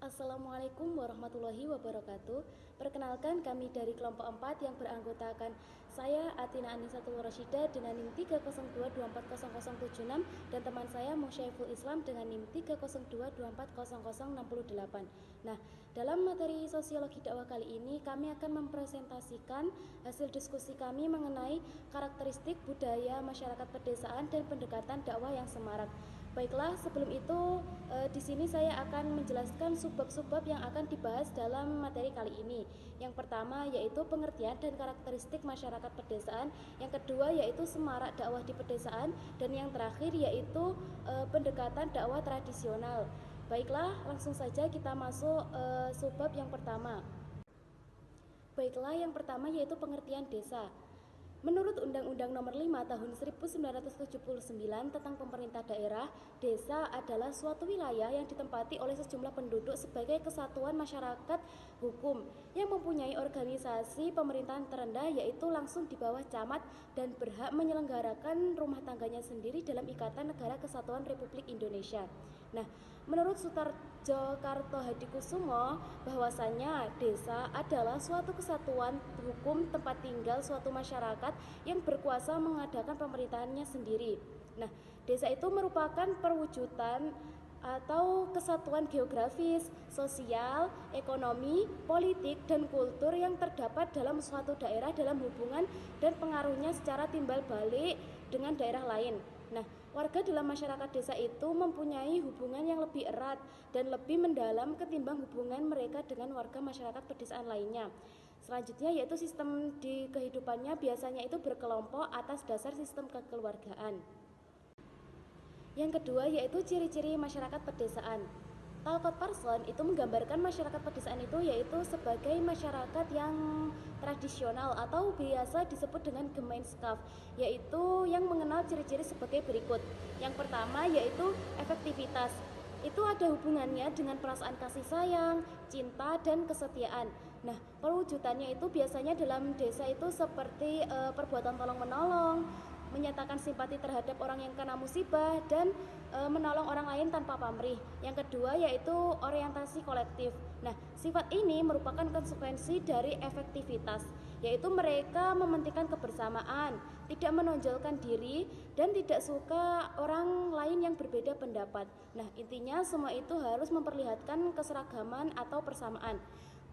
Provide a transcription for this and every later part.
Assalamualaikum warahmatullahi wabarakatuh. Perkenalkan, kami dari kelompok 4 yang beranggotakan saya Atina Anisatul Rasyida dengan NIM 302240076 dan teman saya Musyaiful Islam dengan NIM 302240068. Nah, dalam materi sosiologi dakwah kali ini kami akan mempresentasikan hasil diskusi kami mengenai karakteristik budaya masyarakat pedesaan dan pendekatan dakwah yang semarak. Baiklah, sebelum itu di sini saya akan menjelaskan subbab-subbab yang akan dibahas dalam materi kali ini. Yang pertama yaitu pengertian dan karakteristik masyarakat pedesaan, yang kedua yaitu semarak dakwah di pedesaan, dan yang terakhir yaitu pendekatan dakwah tradisional. Baiklah, langsung saja kita masuk subbab yang pertama. Baiklah, yang pertama yaitu pengertian desa. Menurut Undang-Undang Nomor 5 Tahun 1979 tentang pemerintah daerah, desa adalah suatu wilayah yang ditempati oleh sejumlah penduduk sebagai kesatuan masyarakat hukum yang mempunyai organisasi pemerintahan terendah, yaitu langsung di bawah camat, dan berhak menyelenggarakan rumah tangganya sendiri dalam Ikatan Negara Kesatuan Republik Indonesia. Nah, menurut Sutarjo Kartohadikusumo, bahwasanya desa adalah suatu kesatuan hukum tempat tinggal suatu masyarakat yang berkuasa mengadakan pemerintahannya sendiri. Nah, desa itu merupakan perwujudan atau kesatuan geografis, sosial, ekonomi, politik, dan kultur yang terdapat dalam suatu daerah dalam hubungan dan pengaruhnya secara timbal balik dengan daerah lain. Nah, warga dalam masyarakat desa itu mempunyai hubungan yang lebih erat dan lebih mendalam ketimbang hubungan mereka dengan warga masyarakat pedesaan lainnya. Selanjutnya yaitu sistem di kehidupannya biasanya itu berkelompok atas dasar sistem kekeluargaan. Yang kedua yaitu ciri-ciri masyarakat pedesaan. Talcott Parsons itu menggambarkan masyarakat pedesaan itu yaitu sebagai masyarakat yang tradisional atau biasa disebut dengan Gemeinschaft, yaitu yang mengenal ciri-ciri sebagai berikut. Yang pertama yaitu efektivitas. Itu ada hubungannya dengan perasaan kasih sayang, cinta, dan kesetiaan. Nah, perwujudannya itu biasanya dalam desa itu seperti perbuatan tolong-menolong, menyatakan simpati terhadap orang yang kena musibah, dan menolong orang lain tanpa pamrih. Yang kedua yaitu orientasi kolektif. Nah, sifat ini merupakan konsekuensi dari efektivitas, yaitu mereka mementingkan kebersamaan, tidak menonjolkan diri, dan tidak suka orang lain yang berbeda pendapat. Nah, intinya semua itu harus memperlihatkan keseragaman atau persamaan.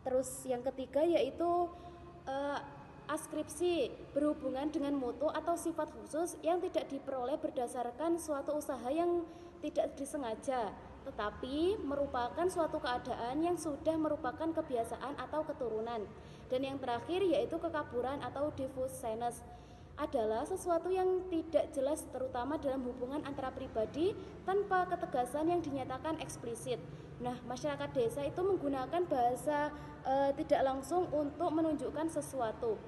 Terus yang ketiga yaitu askripsi, berhubungan dengan mutu atau sifat khusus yang tidak diperoleh berdasarkan suatu usaha yang tidak disengaja, tetapi merupakan suatu keadaan yang sudah merupakan kebiasaan atau keturunan. Dan yang terakhir yaitu kekaburan atau diffuseness, adalah sesuatu yang tidak jelas terutama dalam hubungan antara pribadi tanpa ketegasan yang dinyatakan eksplisit. Nah, masyarakat desa itu menggunakan bahasa tidak langsung untuk menunjukkan sesuatu.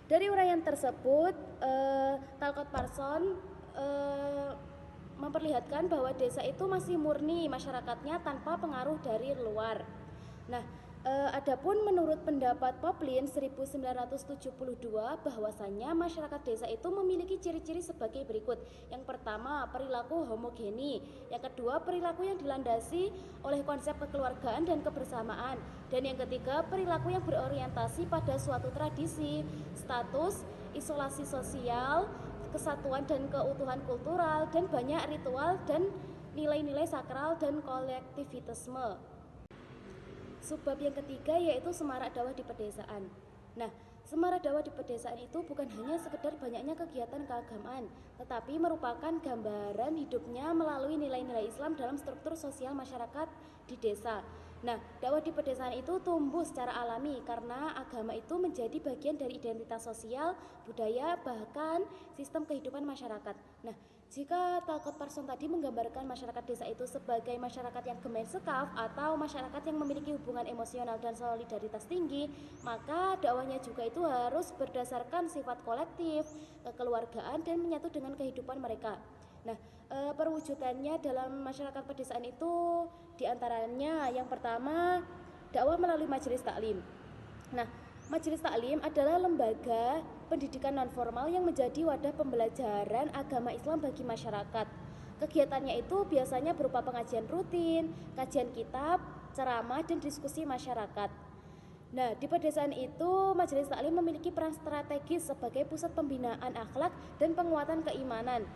Dari uraian tersebut, Talcott Parsons memperlihatkan bahwa desa itu masih murni masyarakatnya tanpa pengaruh dari luar. Nah, adapun menurut pendapat Poplin 1972 bahwasannya masyarakat desa itu memiliki ciri-ciri sebagai berikut. Yang pertama, perilaku homogeni. Yang kedua, perilaku yang dilandasi oleh konsep kekeluargaan dan kebersamaan. Dan yang ketiga, perilaku yang berorientasi pada suatu tradisi, status, isolasi sosial, kesatuan dan keutuhan kultural, dan banyak ritual dan nilai-nilai sakral dan kolektivitasme. Subbab yang ketiga yaitu semarak dakwah di pedesaan. Nah, semarak dakwah di pedesaan itu bukan hanya sekedar banyaknya kegiatan keagamaan, tetapi merupakan gambaran hidupnya melalui nilai-nilai Islam dalam struktur sosial masyarakat di desa. Nah, dakwah di pedesaan itu tumbuh secara alami karena agama itu menjadi bagian dari identitas sosial, budaya, bahkan sistem kehidupan masyarakat. Nah, jika Talcott Parsons tadi menggambarkan masyarakat desa itu sebagai masyarakat yang Gemeinschaft atau masyarakat yang memiliki hubungan emosional dan solidaritas tinggi, maka dakwahnya juga itu harus berdasarkan sifat kolektif, kekeluargaan, dan menyatu dengan kehidupan mereka. Nah, perwujudannya dalam masyarakat pedesaan itu diantaranya yang pertama dakwah melalui majelis taklim. Nah, majelis taklim adalah lembaga pendidikan non formal yang menjadi wadah pembelajaran agama Islam bagi masyarakat. Kegiatannya itu biasanya berupa pengajian rutin, kajian kitab, ceramah, dan diskusi masyarakat. Nah, di pedesaan itu Majelis Taklim memiliki peran strategis sebagai pusat pembinaan akhlak dan penguatan keimanan.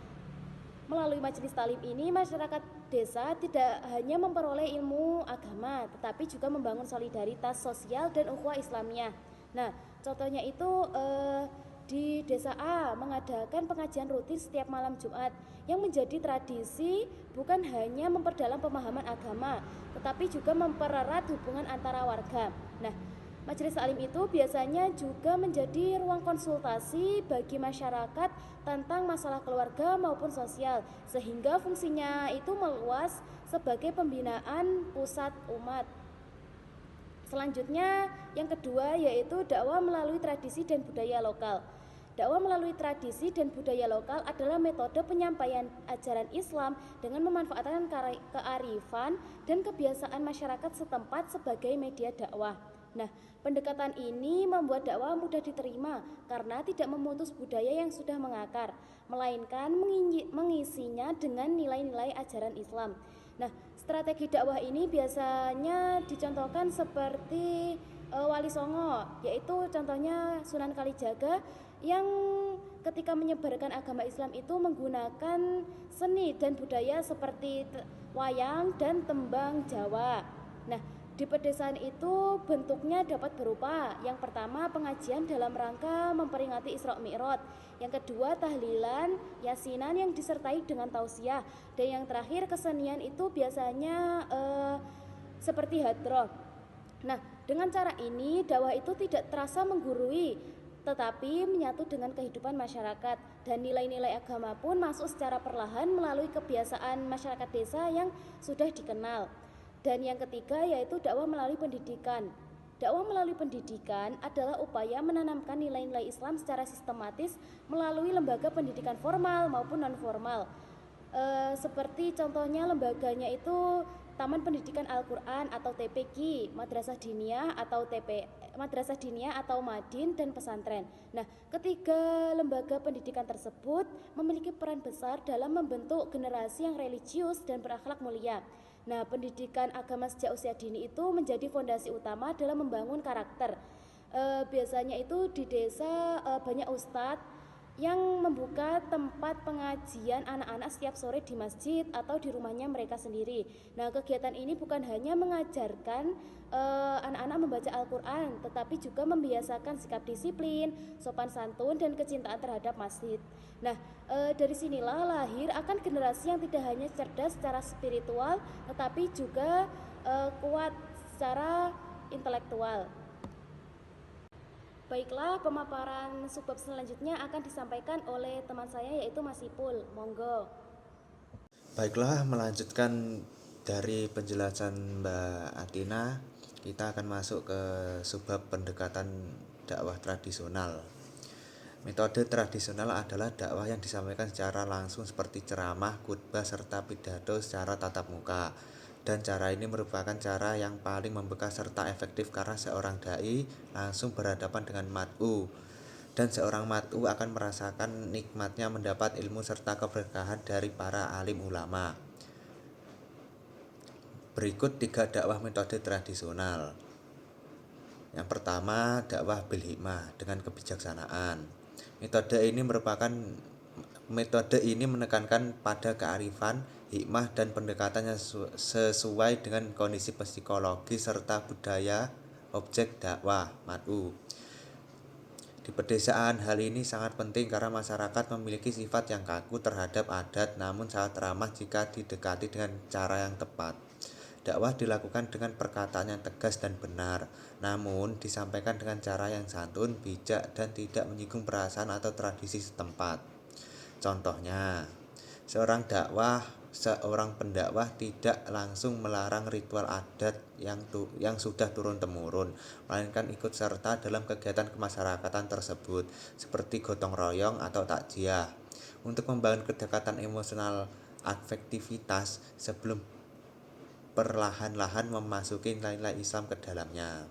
Melalui majelis taklim ini, masyarakat desa tidak hanya memperoleh ilmu agama, tetapi juga membangun solidaritas sosial dan ukhuwah Islamiyah. Nah, contohnya itu di desa A mengadakan pengajian rutin setiap malam Jumat yang menjadi tradisi bukan hanya memperdalam pemahaman agama, tetapi juga mempererat hubungan antara warga. Nah, majelis taklim itu biasanya juga menjadi ruang konsultasi bagi masyarakat tentang masalah keluarga maupun sosial, sehingga fungsinya itu meluas sebagai pembinaan pusat umat. Selanjutnya, yang kedua yaitu dakwah melalui tradisi dan budaya lokal. Dakwah melalui tradisi dan budaya lokal adalah metode penyampaian ajaran Islam dengan memanfaatkan kearifan dan kebiasaan masyarakat setempat sebagai media dakwah. Nah, pendekatan ini membuat dakwah mudah diterima karena tidak memutus budaya yang sudah mengakar, melainkan mengisinya dengan nilai-nilai ajaran Islam. Nah, strategi dakwah ini biasanya dicontohkan seperti Wali Songo, yaitu contohnya Sunan Kalijaga yang ketika menyebarkan agama Islam itu menggunakan seni dan budaya seperti wayang dan tembang Jawa. Nah, di pedesaan itu bentuknya dapat berupa yang pertama pengajian dalam rangka memperingati Isra Mi'raj, yang kedua tahlilan, yasinan yang disertai dengan tausiah, dan yang terakhir kesenian itu biasanya seperti hadroh. Nah, dengan cara ini dakwah itu tidak terasa menggurui, tetapi menyatu dengan kehidupan masyarakat, dan nilai-nilai agama pun masuk secara perlahan melalui kebiasaan masyarakat desa yang sudah dikenal. Dan yang ketiga yaitu dakwah melalui pendidikan. Dakwah melalui pendidikan adalah upaya menanamkan nilai-nilai Islam secara sistematis melalui lembaga pendidikan formal maupun non-formal. Seperti contohnya lembaganya itu Taman Pendidikan Al-Quran atau TPQ, Madrasah Diniyah atau Madin, dan pesantren. Nah, ketiga lembaga pendidikan tersebut memiliki peran besar dalam membentuk generasi yang religius dan berakhlak mulia. Nah, pendidikan agama sejak usia dini itu menjadi fondasi utama dalam membangun karakter. Biasanya itu di desa banyak ustadz yang membuka tempat pengajian anak-anak setiap sore di masjid atau di rumahnya mereka sendiri. Nah, kegiatan ini bukan hanya mengajarkan anak-anak membaca Al-Quran, tetapi juga membiasakan sikap disiplin, sopan santun, dan kecintaan terhadap masjid. Nah, dari sinilah lahir akan generasi yang tidak hanya cerdas secara spiritual, tetapi juga kuat secara intelektual. Baiklah, pemaparan subbab selanjutnya akan disampaikan oleh teman saya yaitu Mas Ipul. Monggo. Baiklah, melanjutkan dari penjelasan Mbak Atina, kita akan masuk ke subbab pendekatan dakwah tradisional. Metode tradisional adalah dakwah yang disampaikan secara langsung seperti ceramah, khutbah, serta pidato secara tatap muka. Dan cara ini merupakan cara yang paling membekas serta efektif karena seorang dai langsung berhadapan dengan mad'u, dan seorang mad'u akan merasakan nikmatnya mendapat ilmu serta keberkahan dari para alim ulama. Berikut 3 dakwah metode tradisional. Yang pertama, dakwah bil hikmah dengan kebijaksanaan. Metode ini menekankan pada kearifan, hikmah, dan pendekatannya sesuai dengan kondisi psikologi serta budaya objek dakwah mad'u. Di pedesaan, hal ini sangat penting karena masyarakat memiliki sifat yang kaku terhadap adat, namun sangat ramah jika didekati dengan cara yang tepat. Dakwah dilakukan dengan perkataan yang tegas dan benar, namun disampaikan dengan cara yang santun, bijak, dan tidak menyinggung perasaan atau tradisi setempat. Contohnya, seorang pendakwah tidak langsung melarang ritual adat yang sudah turun-temurun, melainkan ikut serta dalam kegiatan kemasyarakatan tersebut, seperti gotong royong atau takziah, untuk membangun kedekatan emosional afektivitas sebelum perlahan-lahan memasuki nilai-nilai Islam ke dalamnya.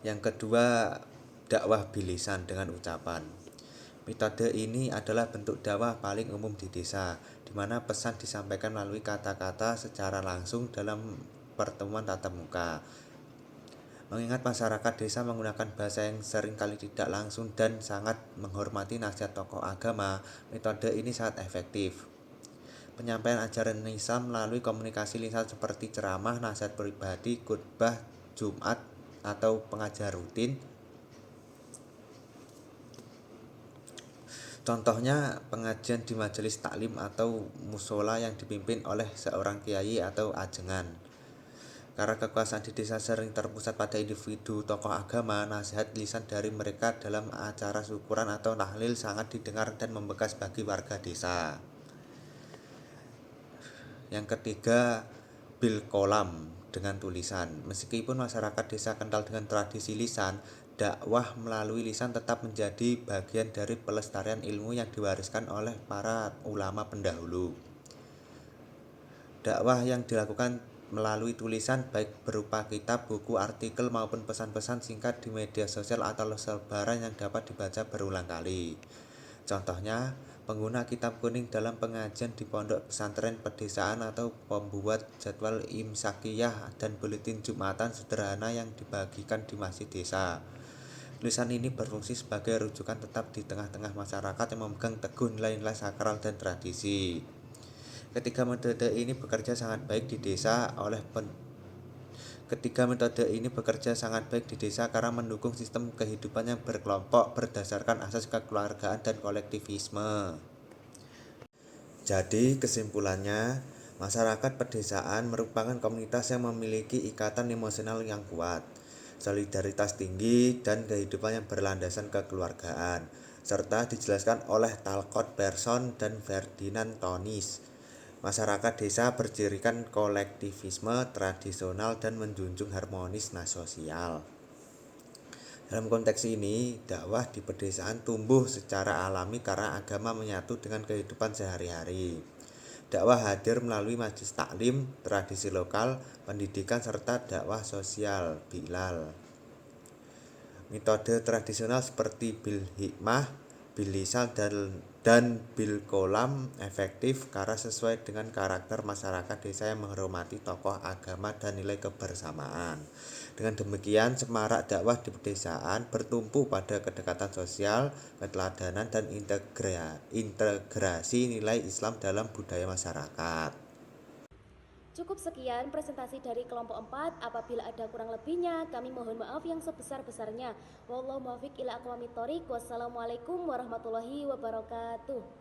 Yang kedua, dakwah bilisan dengan ucapan. Metode ini adalah bentuk dakwah paling umum di desa, di mana pesan disampaikan melalui kata-kata secara langsung dalam pertemuan tatap muka. Mengingat masyarakat desa menggunakan bahasa yang seringkali tidak langsung dan sangat menghormati nasihat tokoh agama, metode ini sangat efektif. Penyampaian ajaran Islam melalui komunikasi lisan seperti ceramah, nasihat pribadi, khutbah Jumat, atau pengajar rutin. Contohnya pengajian di majelis taklim atau musola yang dipimpin oleh seorang kiai atau ajengan. Karena kekuasaan di desa sering terpusat pada individu tokoh agama, nasihat lisan dari mereka dalam acara syukuran atau tahlil sangat didengar dan membekas bagi warga desa. Yang ketiga, bil kolam dengan tulisan. Meskipun masyarakat desa kental dengan tradisi lisan, dakwah melalui lisan tetap menjadi bagian dari pelestarian ilmu yang diwariskan oleh para ulama pendahulu. Dakwah yang dilakukan melalui tulisan baik berupa kitab, buku, artikel maupun pesan-pesan singkat di media sosial atau selebaran yang dapat dibaca berulang kali. Contohnya, pengguna kitab kuning dalam pengajian di pondok pesantren pedesaan atau pembuat jadwal imsakiyah dan buletin Jumatan sederhana yang dibagikan di masjid desa. Tulisan ini berfungsi sebagai rujukan tetap di tengah-tengah masyarakat yang memegang teguh nilai-nilai sakral dan tradisi. Ketiga metode ini bekerja sangat baik di desa karena mendukung sistem kehidupan yang berkelompok berdasarkan asas kekeluargaan dan kolektivisme. Jadi kesimpulannya, masyarakat pedesaan merupakan komunitas yang memiliki ikatan emosional yang kuat, solidaritas tinggi, dan kehidupan yang berlandasan kekeluargaan, serta dijelaskan oleh Talcott Pearson dan Ferdinand Tonis. Masyarakat desa bercirikan kolektivisme tradisional dan menjunjung harmonis sosial. Dalam konteks ini, dakwah di pedesaan tumbuh secara alami karena agama menyatu dengan kehidupan sehari-hari. Dakwah hadir melalui majelis taklim, tradisi lokal, pendidikan, serta dakwah sosial, bilal. Metode tradisional seperti bil hikmah, bil lisan, dan bil kolam efektif karena sesuai dengan karakter masyarakat desa yang menghormati tokoh agama dan nilai kebersamaan. Dengan demikian, semarak dakwah di pedesaan bertumpu pada kedekatan sosial, keteladanan, dan integrasi nilai Islam dalam budaya masyarakat. Cukup sekian presentasi dari kelompok 4. Apabila ada kurang lebihnya, kami mohon maaf yang sebesar-besarnya. Wallahu muwaffiq ila aqwamit thoriq. Wassalamualaikum warahmatullahi wabarakatuh.